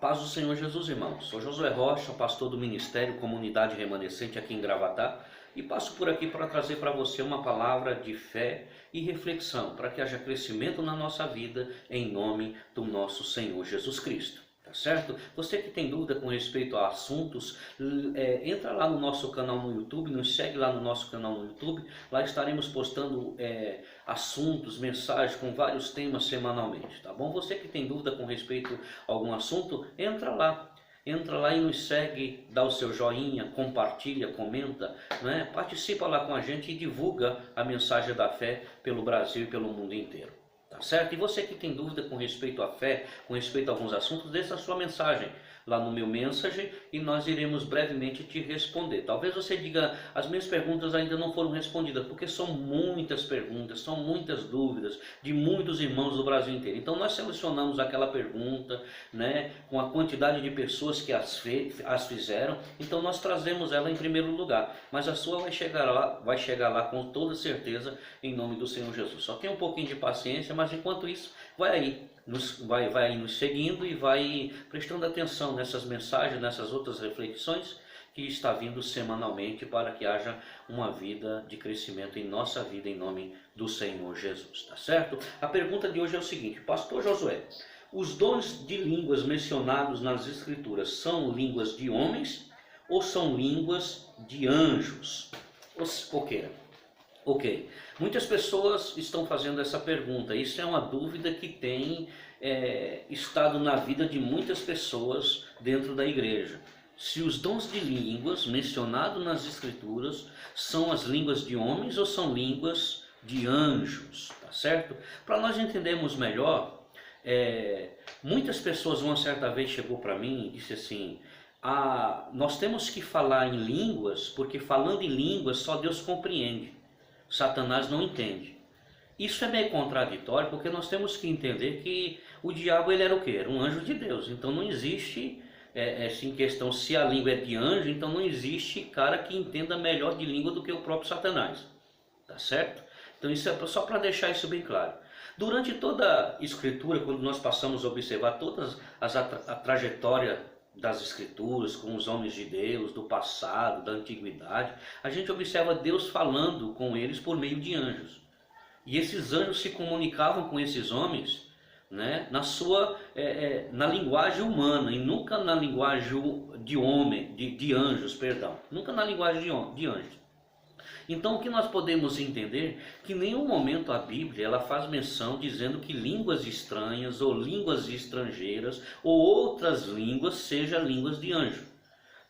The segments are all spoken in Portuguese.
Paz do Senhor Jesus, irmãos. Sou Josué Rocha, pastor do Ministério Comunidade Remanescente aqui em Gravatá, e passo por aqui para trazer para você uma palavra de fé e reflexão, para que haja crescimento na nossa vida, em nome do nosso Senhor Jesus Cristo. Tá certo? Você que tem dúvida com respeito a assuntos, entra lá no nosso canal no YouTube, nos segue lá no nosso canal no YouTube. Lá estaremos postando assuntos, mensagens com vários temas semanalmente, tá bom? Você que tem dúvida com respeito a algum assunto, entra lá e nos segue, dá o seu joinha, compartilha, comenta, né? Participa lá com a gente e divulga a mensagem da fé pelo Brasil e pelo mundo inteiro. Tá certo? E você que tem dúvida com respeito à fé, com respeito a alguns assuntos, deixa a sua mensagem lá no meu Messenger e nós iremos brevemente te responder. Talvez você diga, as minhas perguntas ainda não foram respondidas, porque são muitas perguntas, são muitas dúvidas de muitos irmãos do Brasil inteiro. Então nós selecionamos aquela pergunta, né, com a quantidade de pessoas que as fizeram, então nós trazemos ela em primeiro lugar. Mas a sua vai chegar lá com toda certeza, em nome do Senhor Jesus. Só tenha um pouquinho de paciência, mas enquanto isso, vai nos seguindo e vai prestando atenção nessas mensagens, nessas outras reflexões que está vindo semanalmente, para que haja uma vida de crescimento em nossa vida, em nome do Senhor Jesus, tá certo? A pergunta de hoje é o seguinte: Pastor Josué, os dons de línguas mencionados nas Escrituras são línguas de homens ou são línguas de anjos? Ok, muitas pessoas estão fazendo essa pergunta. Isso é uma dúvida que tem estado na vida de muitas pessoas dentro da igreja. Se os dons de línguas mencionados nas Escrituras são as línguas de homens ou são línguas de anjos, tá certo? Para nós entendermos melhor, muitas pessoas, uma certa vez chegou para mim e disse assim: nós temos que falar em línguas, porque falando em línguas só Deus compreende. Satanás não entende. Isso é meio contraditório, porque nós temos que entender que o diabo ele era o quê? Era um anjo de Deus. Então não existe, em questão se a língua é de anjo, então não existe cara que entenda melhor de língua do que o próprio Satanás. Tá certo? Então isso é só para deixar isso bem claro. Durante toda a Escritura, quando nós passamos a observar toda a trajetória das Escrituras, com os homens de Deus, do passado, da antiguidade, a gente observa Deus falando com eles por meio de anjos. E esses anjos se comunicavam com esses homens, né, na linguagem humana, e nunca na linguagem de anjos, perdão. Nunca na linguagem de anjos. Então o que nós podemos entender? Que em nenhum momento a Bíblia ela faz menção dizendo que línguas estranhas ou línguas estrangeiras ou outras línguas sejam línguas de anjo.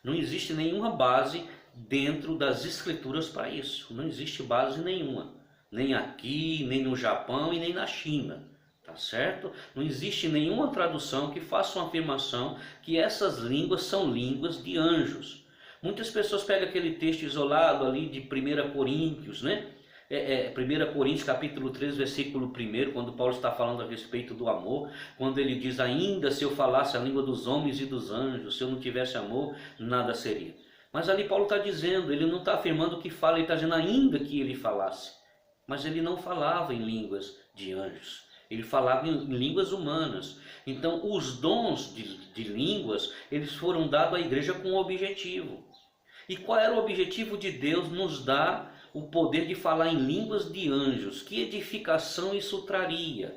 Não existe nenhuma base dentro das Escrituras para isso. Não existe base nenhuma. Nem aqui, nem no Japão e nem na China. Tá certo? Não existe nenhuma tradução que faça uma afirmação que essas línguas são línguas de anjos. Muitas pessoas pegam aquele texto isolado ali de 1 Coríntios, né? 1 Coríntios capítulo 3, versículo 1, quando Paulo está falando a respeito do amor, quando ele diz: ainda se eu falasse a língua dos homens e dos anjos, se eu não tivesse amor, nada seria. Mas ali Paulo está dizendo, ele não está afirmando que fala, ele está dizendo ainda que ele falasse. Mas ele não falava em línguas de anjos, ele falava em línguas humanas. Então os dons de línguas, eles foram dados à igreja com um objetivo. E qual era o objetivo de Deus nos dar o poder de falar em línguas de anjos? Que edificação isso traria,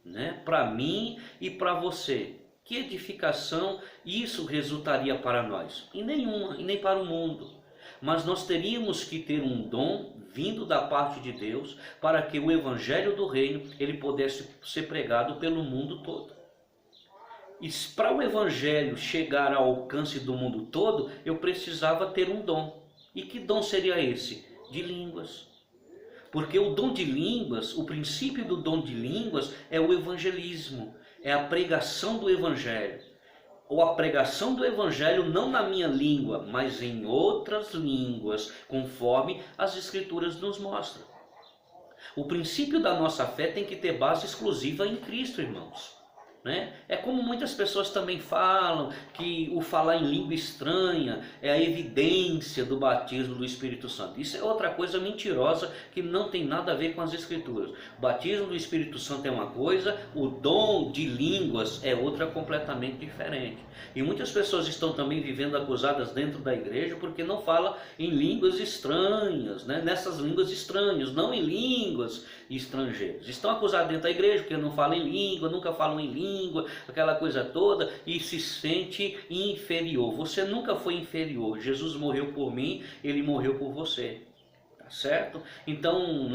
né? Para mim e para você. Que edificação isso resultaria para nós? Em nenhuma, e nem para o mundo. Mas nós teríamos que ter um dom vindo da parte de Deus para que o evangelho do reino ele pudesse ser pregado pelo mundo todo. E para o evangelho chegar ao alcance do mundo todo, eu precisava ter um dom. E que dom seria esse? De línguas. Porque o dom de línguas, o princípio do dom de línguas é o evangelismo, é a pregação do evangelho. Ou a pregação do evangelho não na minha língua, mas em outras línguas, conforme as Escrituras nos mostram. O princípio da nossa fé tem que ter base exclusiva em Cristo, irmãos. né? É como muitas pessoas também falam que o falar em língua estranha é a evidência do batismo do Espírito Santo. Isso é outra coisa mentirosa que não tem nada a ver com as Escrituras. O batismo do Espírito Santo é uma coisa, o dom de línguas é outra completamente diferente. E muitas pessoas estão também vivendo acusadas dentro da igreja porque não falam em línguas estranhas, né? Nessas línguas estranhas, não em línguas estrangeiras. Estão acusadas dentro da igreja porque não falam em língua, nunca falam em língua, aquela coisa toda, e se sente inferior. Você nunca foi inferior. Jesus morreu por mim, ele morreu por você. Tá certo? Então,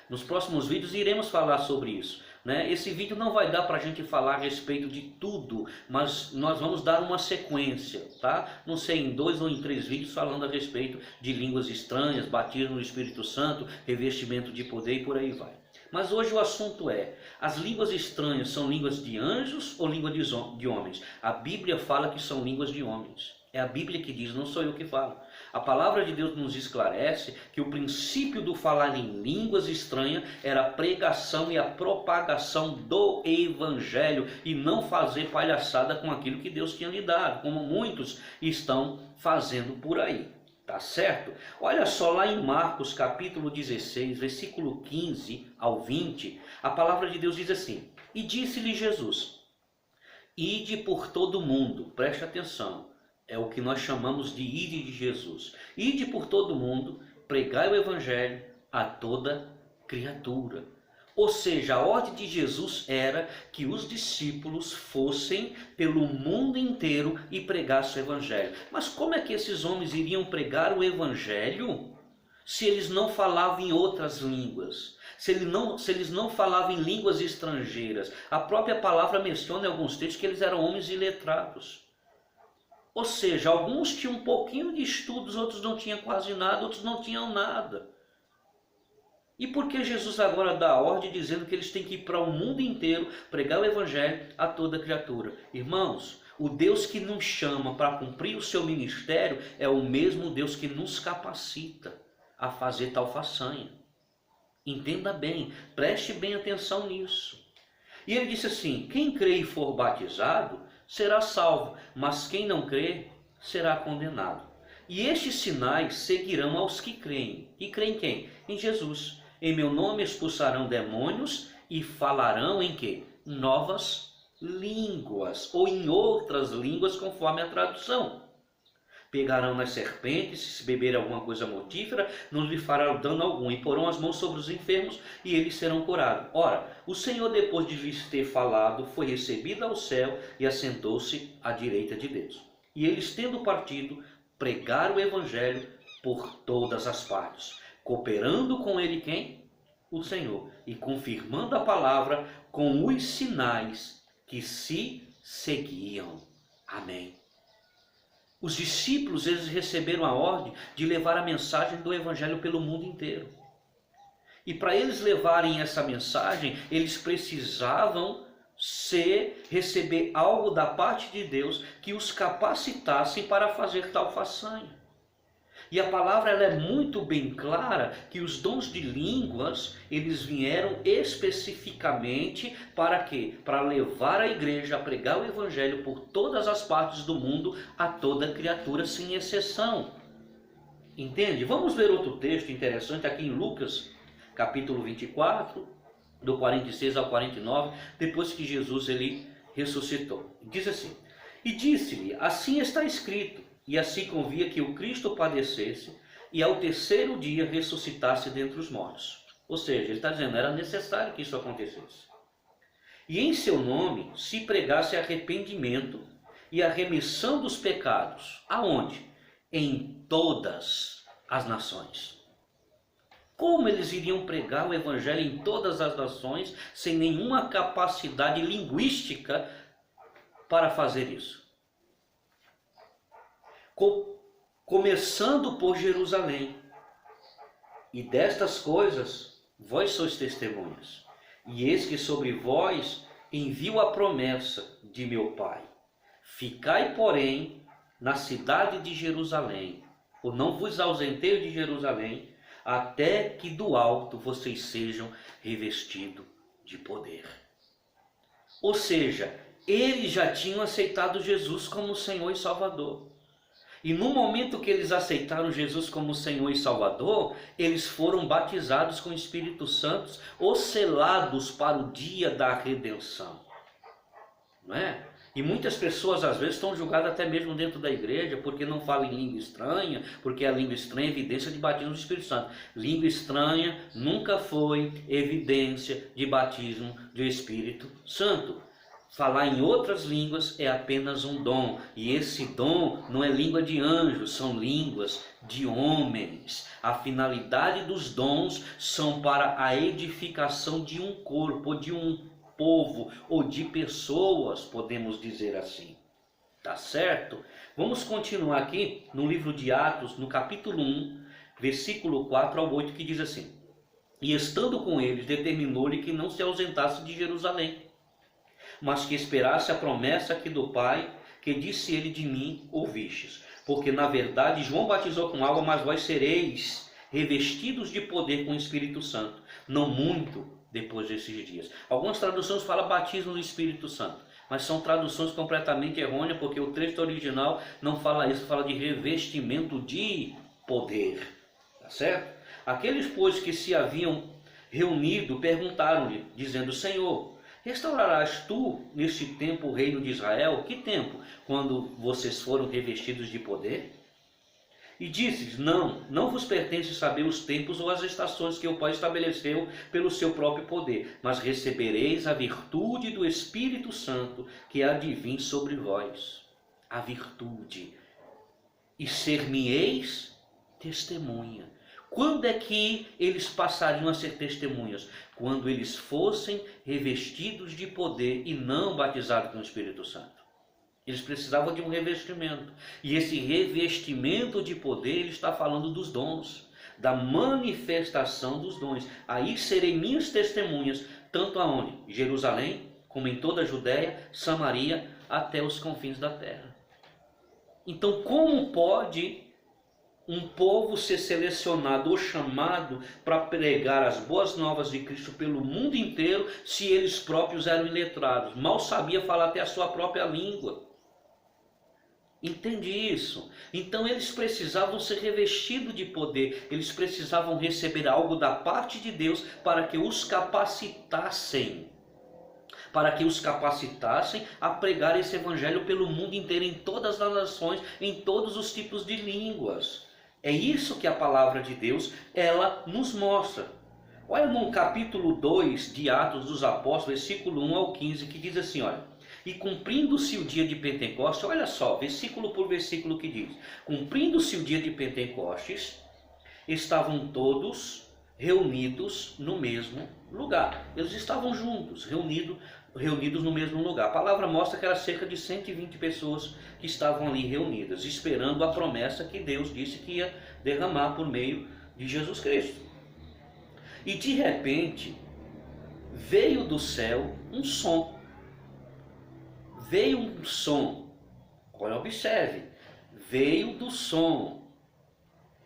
nos próximos vídeos iremos falar sobre isso. Né? Esse vídeo não vai dar para a gente falar a respeito de tudo, mas nós vamos dar uma sequência, tá? Não sei, em 2 ou em 3 vídeos falando a respeito de línguas estranhas, batismo no Espírito Santo, revestimento de poder e por aí vai. Mas hoje o assunto é, as línguas estranhas são línguas de anjos ou línguas de homens? A Bíblia fala que são línguas de homens. É a Bíblia que diz, não sou eu que falo. A palavra de Deus nos esclarece que o princípio do falar em línguas estranhas era a pregação e a propagação do Evangelho e não fazer palhaçada com aquilo que Deus tinha lhe dado, como muitos estão fazendo por aí. Tá certo? Olha só lá em Marcos capítulo 16, versículo 15 ao 20, a palavra de Deus diz assim: E disse-lhe Jesus, ide por todo o mundo, preste atenção, é o que nós chamamos de ide de Jesus. Ide por todo o mundo, pregai o Evangelho a toda criatura. Ou seja, a ordem de Jesus era que os discípulos fossem pelo mundo inteiro e pregassem o Evangelho. Mas como é que esses homens iriam pregar o Evangelho se eles não falavam em outras línguas? Se eles não falavam em línguas estrangeiras? A própria palavra menciona em alguns textos que eles eram homens iletrados. Ou seja, alguns tinham um pouquinho de estudos, outros não tinham quase nada, outros não tinham nada. E por que Jesus agora dá a ordem dizendo que eles têm que ir para o mundo inteiro pregar o Evangelho a toda criatura? Irmãos, o Deus que nos chama para cumprir o seu ministério é o mesmo Deus que nos capacita a fazer tal façanha. Entenda bem, preste bem atenção nisso. E ele disse assim, quem crê e for batizado será salvo, mas quem não crê será condenado. E estes sinais seguirão aos que creem. E creem quem? Em Jesus. Em meu nome expulsarão demônios e falarão em quê? Novas línguas, ou em outras línguas, conforme a tradução. Pegarão nas serpentes, se beberem alguma coisa mortífera, não lhe fará dano algum, e porão as mãos sobre os enfermos, e eles serão curados. Ora, o Senhor, depois de lhes ter falado, foi recebido ao céu e assentou-se à direita de Deus. E eles, tendo partido, pregaram o Evangelho por todas as partes, cooperando com ele quem? O Senhor, e confirmando a palavra com os sinais que se seguiam. Amém. Os discípulos, eles receberam a ordem de levar a mensagem do Evangelho pelo mundo inteiro. E para eles levarem essa mensagem, eles precisavam receber algo da parte de Deus que os capacitassem para fazer tal façanha. E a palavra ela é muito bem clara que os dons de línguas, eles vieram especificamente para quê? Para levar a igreja a pregar o Evangelho por todas as partes do mundo a toda criatura, sem exceção. Entende? Vamos ver outro texto interessante aqui em Lucas, capítulo 24, do 46 ao 49, depois que Jesus ele ressuscitou. Diz assim, e disse-lhe, assim está escrito, e assim convia que o Cristo padecesse e ao terceiro dia ressuscitasse dentre os mortos. Ou seja, ele está dizendo, era necessário que isso acontecesse. E em seu nome se pregasse arrependimento e a remissão dos pecados. Aonde? Em todas as nações. Como eles iriam pregar o Evangelho em todas as nações sem nenhuma capacidade linguística para fazer isso? Começando por Jerusalém. E destas coisas vós sois testemunhas. E eis que sobre vós envio a promessa de meu Pai. Ficai, porém, na cidade de Jerusalém, ou não vos ausenteis de Jerusalém, até que do alto vocês sejam revestidos de poder. Ou seja, eles já tinham aceitado Jesus como Senhor e Salvador. E no momento que eles aceitaram Jesus como Senhor e Salvador, eles foram batizados com o Espírito Santo ou selados para o dia da redenção. Não é? E muitas pessoas às vezes estão julgadas até mesmo dentro da igreja porque não falam em língua estranha, porque a língua estranha é evidência de batismo do Espírito Santo. Língua estranha nunca foi evidência de batismo do Espírito Santo. Falar em outras línguas é apenas um dom, e esse dom não é língua de anjos, são línguas de homens. A finalidade dos dons são para a edificação de um corpo, de um povo ou de pessoas, podemos dizer assim. Tá certo? Vamos continuar aqui no livro de Atos, no capítulo 1, versículo 4 ao 8, que diz assim: E estando com eles, determinou-lhe que não se ausentasse de Jerusalém, mas que esperasse a promessa que do Pai, que disse ele: de mim ouvistes. Porque na verdade João batizou com água, mas vós sereis revestidos de poder com o Espírito Santo, não muito depois desses dias. Algumas traduções falam batismo do Espírito Santo, mas são traduções completamente errôneas, porque o texto original não fala isso, fala de revestimento de poder. Tá certo? Aqueles, pois, que se haviam reunido, perguntaram-lhe, dizendo: Senhor, restaurarás tu neste tempo o reino de Israel? Que tempo? Quando vocês foram revestidos de poder? E disse-lhes: não vos pertence saber os tempos ou as estações que o Pai estabeleceu pelo seu próprio poder, mas recebereis a virtude do Espírito Santo que há de vir sobre vós. A virtude. E ser-me-eis testemunha. Quando é que eles passariam a ser testemunhas? Quando eles fossem revestidos de poder e não batizados com o Espírito Santo. Eles precisavam de um revestimento. E esse revestimento de poder, ele está falando dos dons, da manifestação dos dons. Aí serei minhas testemunhas, tanto aonde? Jerusalém, como em toda a Judéia, Samaria, até os confins da terra. Então, como pode um povo ser selecionado ou chamado para pregar as boas novas de Cristo pelo mundo inteiro, se eles próprios eram iletrados? Mal sabia falar até a sua própria língua. Entende isso? Então eles precisavam ser revestidos de poder, eles precisavam receber algo da parte de Deus para que os capacitassem. Para que os capacitassem a pregar esse evangelho pelo mundo inteiro, em todas as nações, em todos os tipos de línguas. É isso que a palavra de Deus, ela nos mostra. Olha no capítulo 2 de Atos dos Apóstolos, versículo 1 ao 15, que diz assim, olha: E cumprindo-se o dia de Pentecostes, olha só, versículo por versículo que diz: Cumprindo-se o dia de Pentecostes, estavam todos reunidos no mesmo lugar. Eles estavam juntos, reunidos no mesmo lugar. A palavra mostra que era cerca de 120 pessoas que estavam ali reunidas, esperando a promessa que Deus disse que ia derramar por meio de Jesus Cristo. E de repente, veio do céu um som. Veio um som. Olha, observe. Veio do som.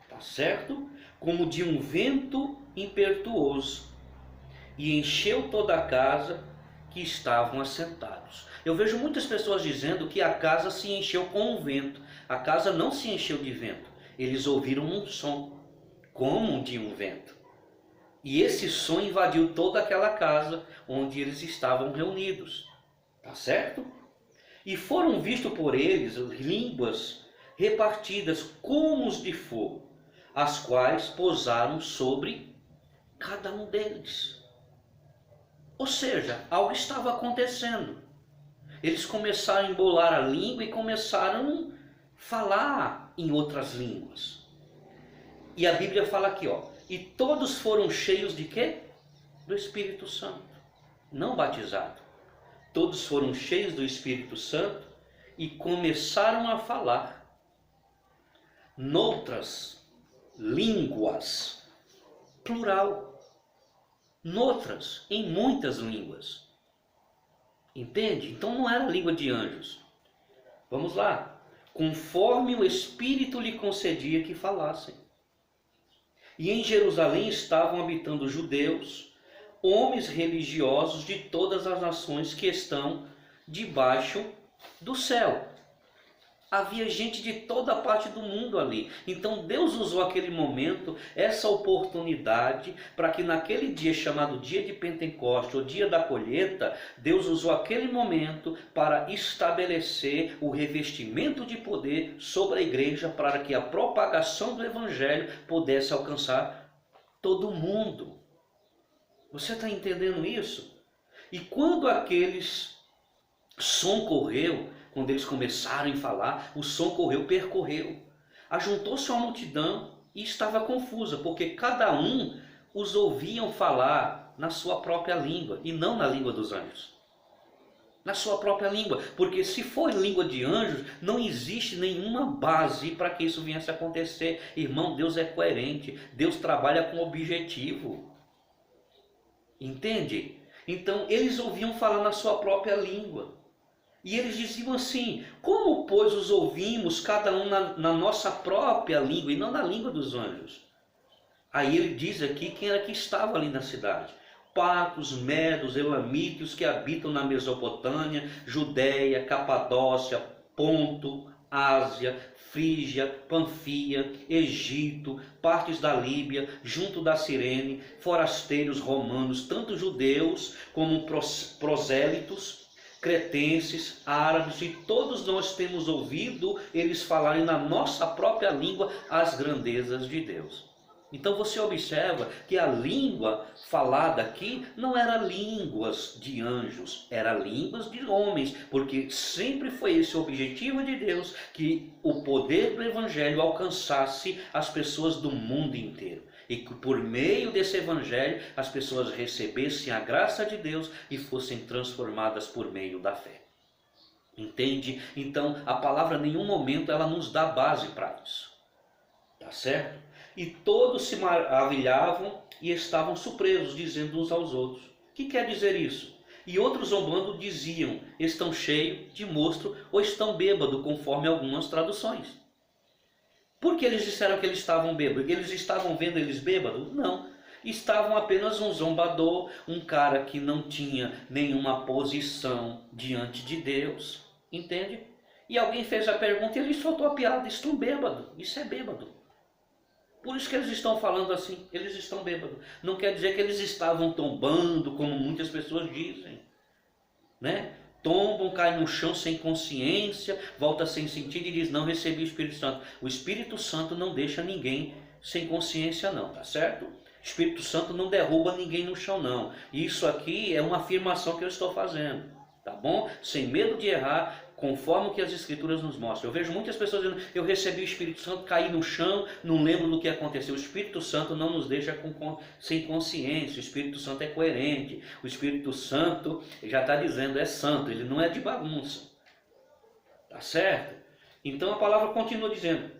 Tá certo? Como de um vento impetuoso. E encheu toda a casa que estavam assentados. Eu vejo muitas pessoas dizendo que a casa se encheu com o vento. A casa não se encheu de vento. Eles ouviram um som, como de um vento. E esse som invadiu toda aquela casa onde eles estavam reunidos. Tá certo? E foram vistos por eles línguas repartidas como os de fogo, as quais pousaram sobre cada um deles. Ou seja, algo estava acontecendo. Eles começaram a embolar a língua e começaram a falar em outras línguas. E a Bíblia fala aqui, ó: e todos foram cheios de quê? Do Espírito Santo. Não batizado. Todos foram cheios do Espírito Santo e começaram a falar noutras línguas, plural. Noutras, em muitas línguas. Entende? Então não era língua de anjos. Vamos lá. Conforme o Espírito lhe concedia que falassem. E em Jerusalém estavam habitando judeus, homens religiosos de todas as nações que estão debaixo do céu. Havia gente de toda parte do mundo ali. Então Deus usou aquele momento, essa oportunidade, para que naquele dia chamado dia de Pentecostes, ou dia da colheita, Deus usou aquele momento para estabelecer o revestimento de poder sobre a igreja, para que a propagação do evangelho pudesse alcançar todo mundo. Você está entendendo isso? E quando aqueles som correu, quando eles começaram a falar, o som correu, percorreu. Ajuntou-se uma multidão e estava confusa, porque cada um os ouviam falar na sua própria língua e não na língua dos anjos. Na sua própria língua, porque se for língua de anjos, não existe nenhuma base para que isso viesse a acontecer. Irmão, Deus é coerente, Deus trabalha com objetivo. Entende? Então eles ouviam falar na sua própria língua. E eles diziam assim: como pois os ouvimos cada um na nossa própria língua e não na língua dos anjos? Aí ele diz aqui quem era que estava ali na cidade: partos, medos, elamitas que habitam na Mesopotâmia, Judéia, Capadócia, Ponto, Ásia, Frígia, Panfia, Egito, partes da Líbia, junto da Cirene, forasteiros romanos, tanto judeus como prosélitos, cretenses, árabes, e todos nós temos ouvido eles falarem na nossa própria língua as grandezas de Deus. Então você observa que a língua falada aqui não era línguas de anjos, era línguas de homens, porque sempre foi esse o objetivo de Deus, que o poder do evangelho alcançasse as pessoas do mundo inteiro. E que por meio desse evangelho as pessoas recebessem a graça de Deus e fossem transformadas por meio da fé. Entende? Então a palavra em nenhum momento ela nos dá base para isso. Tá certo? E todos se maravilhavam e estavam surpresos, dizendo uns aos outros: o que quer dizer isso? E outros zombando diziam: estão cheios de mosto ou estão bêbados, conforme algumas traduções. Por que eles disseram que eles estavam bêbados? Eles estavam vendo eles bêbados? Não. Estavam apenas um zombador, um cara que não tinha nenhuma posição diante de Deus. Entende? E alguém fez a pergunta e ele soltou a piada: estão bêbados. Isso é bêbado. Por isso que eles estão falando assim, eles estão bêbados. Não quer dizer que eles estavam tombando, como muitas pessoas dizem, né? Tombam, caem no chão sem consciência, volta sem sentido e diz: não recebi o Espírito Santo. O Espírito Santo não deixa ninguém sem consciência não, tá certo? O Espírito Santo não derruba ninguém no chão não. Isso aqui é uma afirmação que eu estou fazendo, tá bom? Sem medo de errar, conforme o que as Escrituras nos mostram. Eu vejo muitas pessoas dizendo: eu recebi o Espírito Santo, caí no chão, não lembro do que aconteceu. O Espírito Santo não nos deixa sem consciência. O Espírito Santo é coerente. O Espírito Santo, já está dizendo, é santo, ele não é de bagunça. Tá certo? Então a palavra continua dizendo: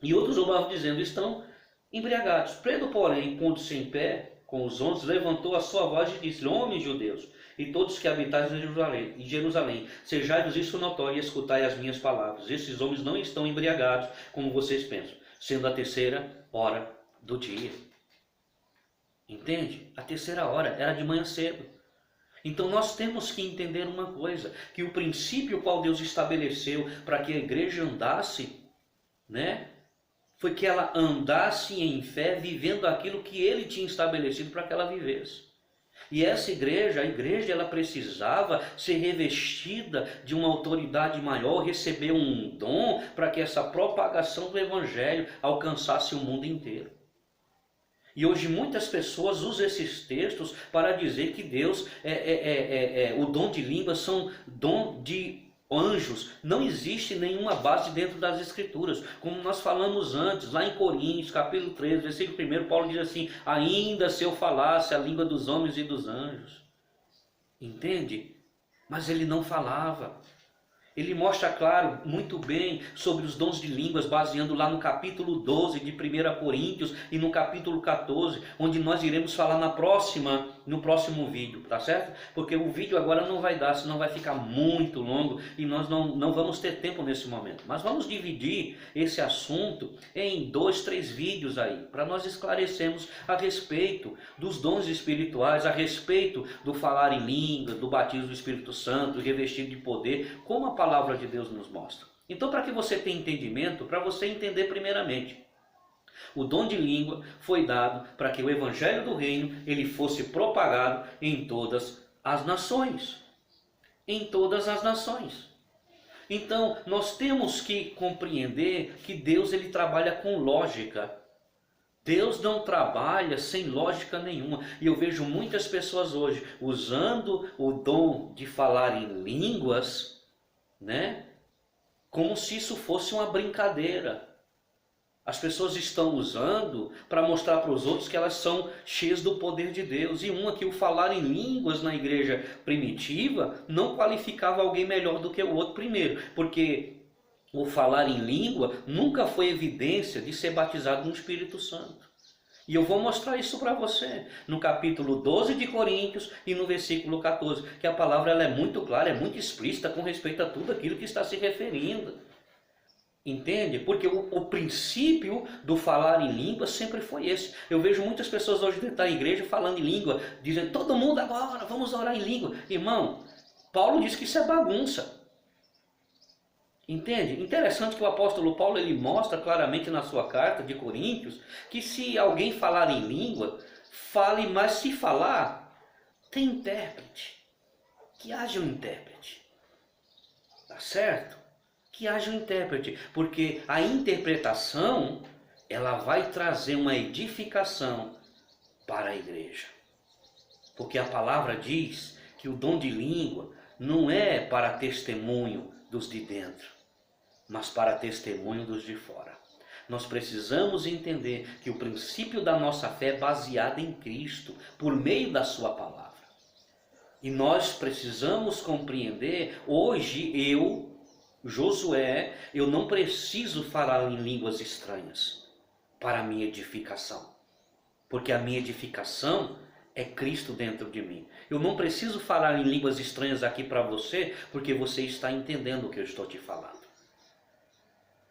e outros zombavam dizendo: estão embriagados. Pedro, porém, pondo-se em pé com os 11, levantou a sua voz e disse: homens judeus, e todos que habitais em Jerusalém, sejai-vos isso notório e escutai as minhas palavras. Esses homens não estão embriagados, como vocês pensam, sendo a terceira hora do dia. Entende? A terceira hora era de manhã cedo. Então nós temos que entender uma coisa, que o princípio qual Deus estabeleceu para que a igreja andasse, né, foi que ela andasse em fé, vivendo aquilo que Ele tinha estabelecido para que ela vivesse. E essa igreja, a igreja, ela precisava ser revestida de uma autoridade maior, receber um dom para que essa propagação do evangelho alcançasse o mundo inteiro. E hoje muitas pessoas usam esses textos para dizer que Deus o dom de línguas são dom de anjos. Não existe nenhuma base dentro das Escrituras. Como nós falamos antes, lá em Coríntios, capítulo 13, versículo 1, Paulo diz assim: ainda se eu falasse a língua dos homens e dos anjos. Entende? Mas ele não falava. Ele mostra, claro, muito bem sobre os dons de línguas, baseando lá no capítulo 12 de 1 Coríntios e no capítulo 14, onde nós iremos falar na próxima no próximo vídeo, tá certo? Porque o vídeo agora não vai dar, senão vai ficar muito longo e nós não vamos ter tempo nesse momento. Mas vamos dividir esse assunto em 2, 3 vídeos aí, para nós esclarecermos a respeito dos dons espirituais, a respeito do falar em língua, do batismo do Espírito Santo, revestido de poder, como a palavra de Deus nos mostra. Então, para que você tenha entendimento, para você entender primeiramente, o dom de língua foi dado para que o evangelho do reino ele fosse propagado em todas as nações. Em todas as nações. Então, nós temos que compreender que Deus ele trabalha com lógica. Deus não trabalha sem lógica nenhuma. E eu vejo muitas pessoas hoje usando o dom de falar em línguas, né? Como se isso fosse uma brincadeira. As pessoas estão usando para mostrar para os outros que elas são cheias do poder de Deus. E que o falar em línguas na igreja primitiva não qualificava alguém melhor do que o outro primeiro. Porque o falar em língua nunca foi evidência de ser batizado no Espírito Santo. E eu vou mostrar isso para você no capítulo 12 de Coríntios e no versículo 14. Que a palavra ela é muito clara, é muito explícita com respeito a tudo aquilo que está se referindo. Entende? Porque o princípio do falar em língua sempre foi esse. Eu vejo muitas pessoas hoje dentro da igreja falando em língua, dizendo, todo mundo agora, vamos orar em língua. Irmão, Paulo diz que isso é bagunça. Entende? Interessante que o apóstolo Paulo ele mostra claramente na sua carta de Coríntios que se alguém falar em língua, fale, mas se falar, tem intérprete. Que haja um intérprete. Tá certo? Que haja um intérprete, porque a interpretação ela vai trazer uma edificação para a igreja. Porque a palavra diz que o dom de língua não é para testemunho dos de dentro, mas para testemunho dos de fora. Nós precisamos entender que o princípio da nossa fé é baseado em Cristo, por meio da sua palavra. E nós precisamos compreender, hoje Josué, eu não preciso falar em línguas estranhas para a minha edificação. Porque a minha edificação é Cristo dentro de mim. Eu não preciso falar em línguas estranhas aqui para você, porque você está entendendo o que eu estou te falando.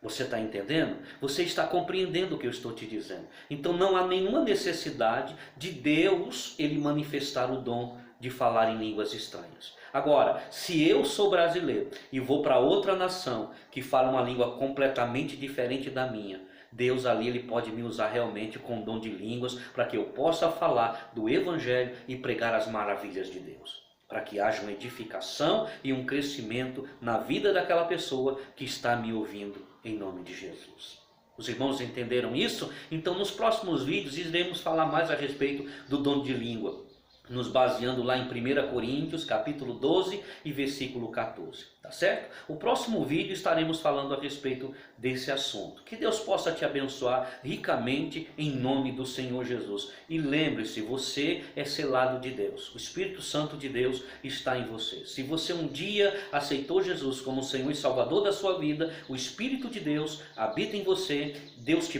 Você está entendendo? Você está compreendendo o que eu estou te dizendo. Então não há nenhuma necessidade de Deus ele manifestar o dom de falar em línguas estranhas. Agora, se eu sou brasileiro e vou para outra nação que fala uma língua completamente diferente da minha, Deus ali ele pode me usar realmente com dom de línguas para que eu possa falar do Evangelho e pregar as maravilhas de Deus. Para que haja uma edificação e um crescimento na vida daquela pessoa que está me ouvindo em nome de Jesus. Os irmãos entenderam isso? Então nos próximos vídeos iremos falar mais a respeito do dom de língua, nos baseando lá em 1 Coríntios, capítulo 12 e versículo 14, tá certo? O próximo vídeo estaremos falando a respeito desse assunto. Que Deus possa te abençoar ricamente em nome do Senhor Jesus. E lembre-se, você é selado de Deus. O Espírito Santo de Deus está em você. Se você um dia aceitou Jesus como Senhor e Salvador da sua vida, o Espírito de Deus habita em você. Jesus te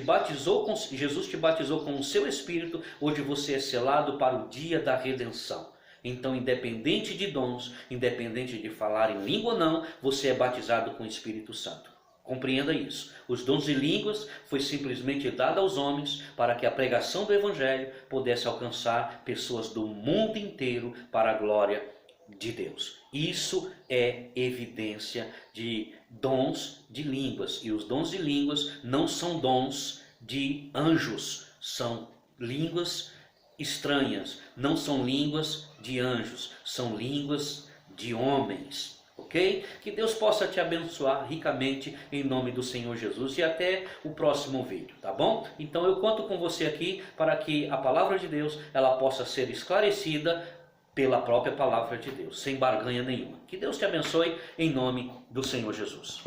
batizou com o seu Espírito, onde você é selado para o dia da redenção. Então, independente de dons, independente de falar em língua ou não, você é batizado com o Espírito Santo. Compreenda isso. Os dons de línguas foi simplesmente dado aos homens para que a pregação do Evangelho pudesse alcançar pessoas do mundo inteiro para a glória de Deus. Isso é evidência de dons de línguas. E os dons de línguas não são dons de anjos, são línguas estranhas, não são línguas de anjos, são línguas de homens. Ok? Que Deus possa te abençoar ricamente em nome do Senhor Jesus e até o próximo vídeo, tá bom? Então eu conto com você aqui para que a palavra de Deus ela possa ser esclarecida pela própria palavra de Deus, sem barganha nenhuma. Que Deus te abençoe em nome do Senhor Jesus.